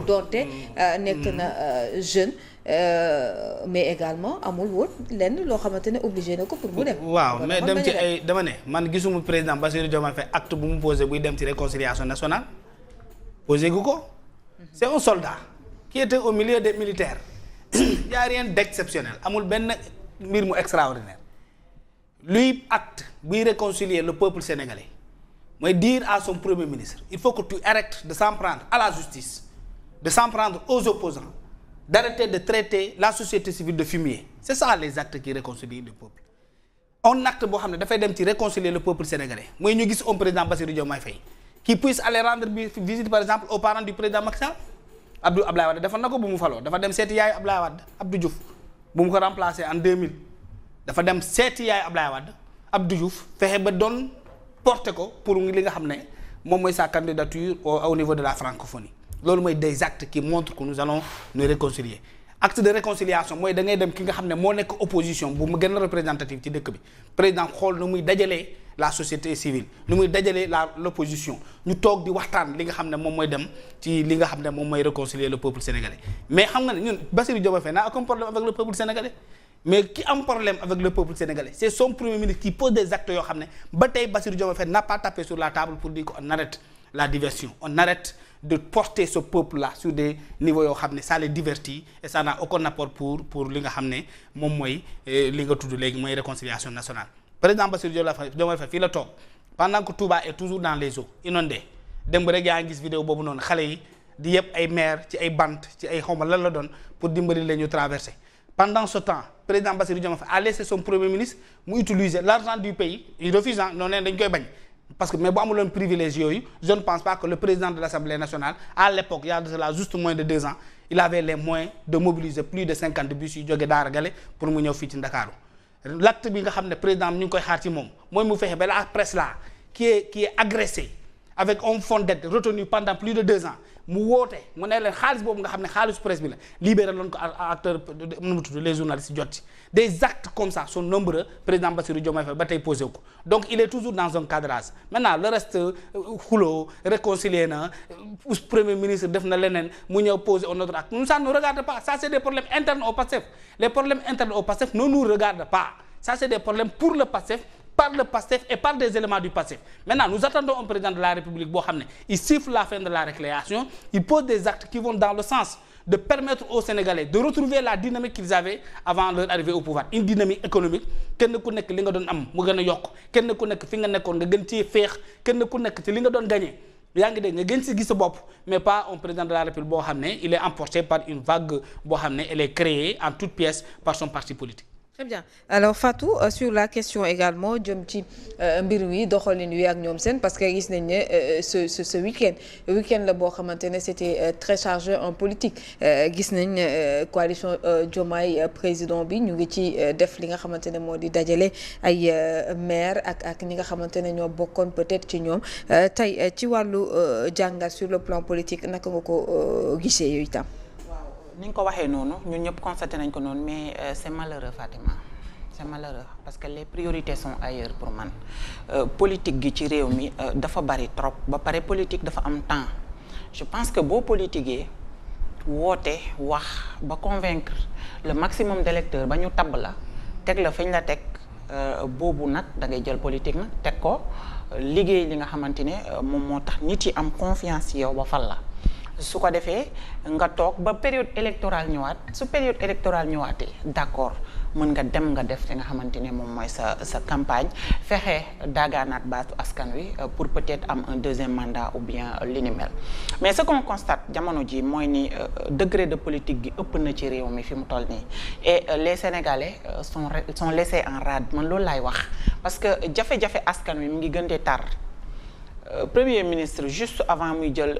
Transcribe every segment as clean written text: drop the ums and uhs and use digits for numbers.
doonte nekk na jeune mais également amul woon lenn loo xamante ne obligé na ko pour mu dem. waaw mais dem ci ay dama ne man gisuma président Bassirou Diomaye Faye acte bu mu posé buy dem ci réconciliation nationale posé gu ko. c'est un soldat qui était au milieu des militaires y a rien d'exceptionnel amul benn mbir mu extraordinaire luy acte buy réconcilier le peuple sénégalais mooy dire à son premier ministre il faut que tu arrêtes de s'en prendre à la justice de s'en prendre aux opposants d'arrêter de traiter la société civile de fumier c'est ça les actes qui réconcilient le peuple. un acte boo xam ne dafay dem ci réconcilier le peuple sénégalais mooy ñu gis un président Bassirou Diomaye Faye qui puisse aller rendre visite par exemple aux parents du président Macky Sall. Abdoulaye Wade dafa na ko bu mu faloo dafa dem seeti yaayu Abdoulaye Wade Abdou Diouf bu mu ko remplacer en 2000 dafa dem seeti yaayu Abdoulaye Wade Abdou Diouf fexe ba doon porter ko pour li nga xam ne moom mooy sa candidature au niveau de la francophonie loolu mooy des actes qui montrent que nous allons nous réconcilier. acte de réconciliation mooy da ngay dem ki nga xam ne moo nekk opposition bu mu gën a représentative ci dëkk bi président xool nu muy dajalee la société civile nu muy dajalee l'opposition ñu toog di waxtaan li nga xam ne moom mooy dem ci li nga xam ne moom mooy réconcilier le peuple sénégalais mais xam nga ne ñun Bassirou Diomaye Faye n'a aucun problème avec le peuple sénégalais mais ki am problème avec le peuple sénégalais c'est son premier ministre qui pose des actes yoo xam ne ba tey Bassirou Diomaye Faye n'a pas tapé sur la table pour dire qu'on arrête la diversion on arrête de porter ce peuple-là sur des niveaux yoo xam ne ça les divertit et ça n'a aucun apport pour li nga xam ne moom mooy li nga tudd léegi mooy réconciliation nationale. président Bassirou Diomaye Faye fii la toog pendant que Touba est toujours dans les eaux inondé dem ba rek yaa ngi gis vidéo boobu noonu xale yi di yëpp ay maire ci ay bant ci ay xawma lan la doon pour dimbali la ñu traverser. pendant ce temps président Bassirou Diomaye Faye a laissé son premier ministre mu utiliser l'argent du pays il refuse noonu leen dañ koy bañ. parce que mais bu amuloon privilège yooyu je ne pense pas que le président de l'Assemblée nationale à l'époque il y a de cela juste moins de 2 ans il avait les moyens de mobiliser plus de 50 bus yu jóge Daara Gale pour mu ñëw fii ci Ndakaaru l'acte bi nga xam ne président ñu ngi koy xaar ci moom mooy mu fexe ba la presse là qui est agressée avec un fonds d'aide retenu pendant plus de 2 ans mu woote mu ne leen xaalis boobu nga xam ne xaalisu presse bi la libéré loon ko acteur nu mu tudd les journalistes jot ci des actes comme ça sont nombreux président Bassirou Diomaye Faye ba tey posé ko donc il est toujours dans un cadrage maintenant le reste xuloo réconcilier na premier ministre def na leneen mu ñëw poser un autre acte nous ça ne nous regarde pas ça c'est des problèmes internes au PASTEF les problèmes internes au PASTEF ne nous regardent pas ça c'est des problèmes pour le PASTEF par le PASTEF et par des éléments du PASTEF. Maintenant, nous attendons un président de la République boo xam ne il siffle la fin de la récréation, il pose des actes qui vont dans le sens de permettre aux Sénégalais de retrouver la dynamique qu'ils avaient avant leur arrivée au pouvoir, une dynamique économique kenn ku nekk li nga doon am mu gën a yokk kenn ku nekk fi nga nekkoon nga gën ci féex kenn ku nekk ci li nga doon gagné yaa ngi dégg nga gën ci gis sa bopp mais pas un président de la République boo xam ne il est emporté par une vague boo xam ne elle est créée en toutes pièces par son parti politique. Très bien alors Fatou sur la question également jëm ci mbir wi doxalin wi ak ñoom seen parce que gis nañ ne ce week-end la boo xamante ne c'était très chargé en politique gis nañ coalition Diomaye président bi ñu ngi ci def li nga xamante ne moo di dajale ay maire ak ñi nga xamante ne ñoo bokkoon peut-être ci ñoom tey ci wàllu jàngat sur le plan politique naka nga ko gisee yooyu itam. ni nga ko waxee noonu ñun ñëpp constaté nañ ko noonu mais c'est malheureux Fatima c'est malheureux parce que les priorités sont ailleurs pour man politique gi ci réew mi dafa bari trop ba pare politique dafa am temps je pense que boo politiquee woote wax ba convaincre le maximum d'électeurs ba ñu tabb la teg la fañ la teg boobu nag da ngay jël politique nag teg ko liggéey li nga xamante ne moom moo tax nit yi am confiance ci yow ba fal la su ko defee nga toog ba période électorale ñëwaat su période électorale ñëwaatee d'accord mën nga dem nga def li nga xamante ne moom mooy sa campagne fexe daagaanaat baatu askan wi pour peut-être am un deuxième mandat ou bien li ni mel mais ce qu'on constate jamono ji mooy ni degré de politique gi ëpp na ci réew mi fi mu toll nii et les Sénégalais sont laissés en rade man loolu laay wax parce que jafe-jafe askan wi mi ngi gën di tar premier ministre juste avant muy jël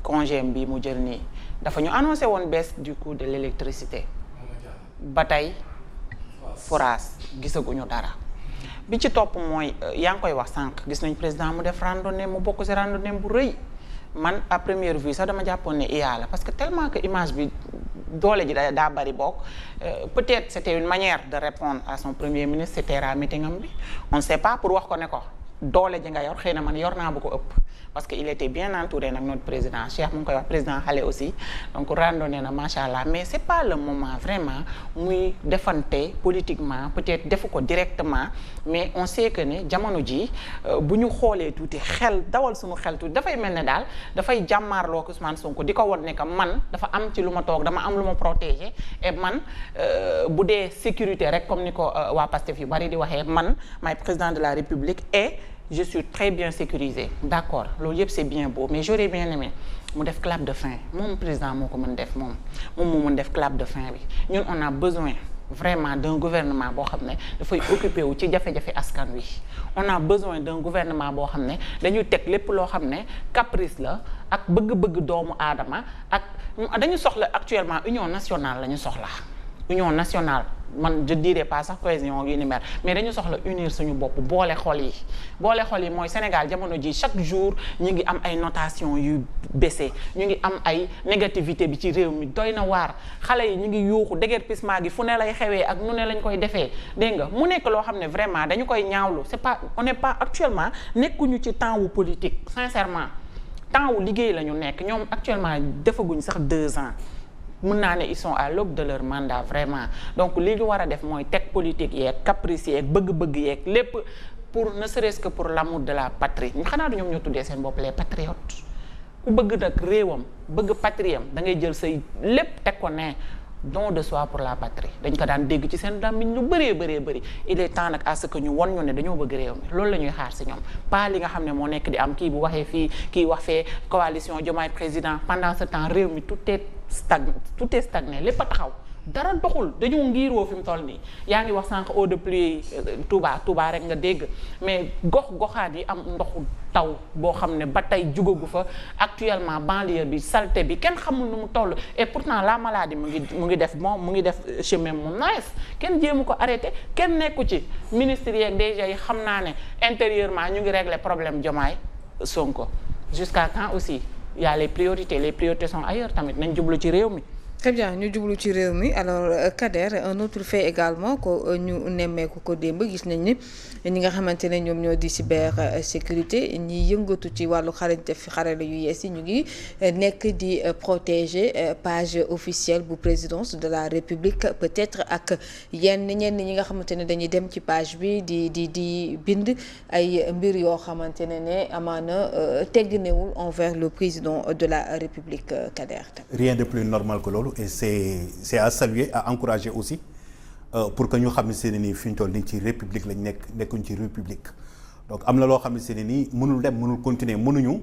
congé bi mu jël nii dafa ñu annoncé woon baisse du coût de l'électricité ba tey forage gisaguñu dara bi ci topp mooy yaa ngi koy wax sànq gis nañ président mu def randonnée mu bokk ci randonnée bu rëy man à première vue sax dama jàppoon ne IA la parce que tellement que image bi doole ji daa bari bokk peut-être c'était une manière de répondre à son premier ministre c'était meeting am bi on ne sait pas pour wax ko ne ko doole ji nga yor xëy na man yor naa bu ko ëpp parce que il était bien entouré nag notre président Cheikh mu ngi koy wax président xale aussi donc randonné na macha allah mais c'est pas le moment vraiment muy defante politiquement peut-être defu ko directement mais on sait que ne jamono ji bu ñu xoolee tuuti xel dawal suñu xel tuuti dafay mel ne daal dafay jàmmaarloo ak Ousmane Sonko di ko won ne que man dafa am ci lu ma toog dama am lu ma protéger et man bu dee sécurité rek comme ni ko waa Pastef yu bari di waxee man maay président de la République et je suis très bien sécurisé d'accord loolu yëpp c'est bien beau mais j'aurais bien aimé mu def clap de fin moom président moo ko mën def moom moo mën def clap de fin bi ñun on a besoin vraiment d'un gouvernement boo xam ne dafay occupé wu ci jafe-jafe askan wi on a besoin d'un gouvernement boo xam ne dañuy teg lépp loo xam ne caprice la ak bëgg-bëgg doomu aadama ak dañu soxla actuellement union nationale la ñu soxla union nationale man je dirais pas sax cohésion yu ni mel mais dañu soxla unir suñu bopp boole xol yi mooy Sénégal jamono ji chaque jour ñu ngi am ay notation yu baissé ñu ngi am ay négativité bi ci réew mi doy na waar xale yi ñu ngi yuuxu déguerpissement gi fu ne lay xewee ak nu ne lañ koy defee dégg nga mu nekk loo xam ne vraiment dañu koy ñaawlu c'est pas on n'est pas actuellement nekkuñu ci temps wu politique sincèrement temps wu liggéey la ñu nekk ñoom actuellement defaguñ sax 2 ans mën naa ne ils sont à l'aube de leur mandat vraiment donc li ñu war a def mooy teg politique yeeg caprice yeeg bëgg-bëgg yeeg lépp pour ne serait-ce que pour l'amour de la patrie ñu xanaa du ñoom ñoo tuddee seen bopp les patriotes ku bëgg nag réewam bëgg patriem da ngay jël say lépp teg ko ne don de soi pour la patrie dañ ko daan dégg ci seen dàmmiñ lu bëri il est temps nag à ce que ñu won ñu ne dañoo bëgg réew mi loolu la ñuy xaar si ñoom pas li nga xam ne moo nekk di am kii bu waxee fii kii wax fee coalition Diomaye président pendant ce temps réew mi tout est stagné lépp a taxaw dara doxul dañoo ngiiroo fi mu toll nii yaa ngi wax sànq eau de pluie Touba rek nga dégg mais goxaan yi am ndoxu taw boo xam ne ba tey jugagu fa actuellement banlieue bi saleté bi kenn xamul nu mu toll et pourtant la maladie mu ngi def chemin mu nice kenn jéemu ko arrêté kenn nekku ci ministre yeeg déjà yi xam naa ne intérieurement ñu ngi régler problème Diomaye Sonko jusqu'à quand aussi il y a les priorités sont ailleurs tamit nañ jublu ci réew mi. Très bien ñu jublu ci réew mi alors Kader un autre fait également ko ñu nemmeeku ko démb gis nañ ni ñi nga xamante ne ñoom ñoo di cybersécurité ñi yëngatu ci wàllu xarala yu yees yi ñu ngi nekk di protéger page officielle bu présidence de la République peut-être ak ñenn ñi nga xamante ne dañuy dem ci page bi di bind ay mbir yoo xamante ne amaana tegginewul envers le président de la République Kader. Rien de plus normal que loolu. Et c'est à saluer à encourager aussi pour que ñu xam ne nii fi ñu toll nii ci république lañ nekkuñ ci république donc am na loo xam ne nii mënul dem mënul continuer mënuñu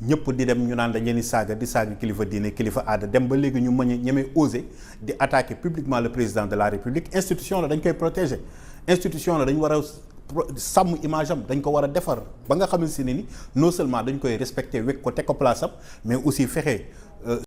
ñëpp di dem ñu naan dañ leen di saaga kilifa diine kilifa aada dem ba léegi ñu mën a ñemee oser di attaquer publiquement le président de la république institution la dañ koy protéger institution la dañ war a sàmm image am dañ ko war a defar ba nga xam ne ni non seulement dañ koy respecter wekk ko teg ko place am mais aussi fexe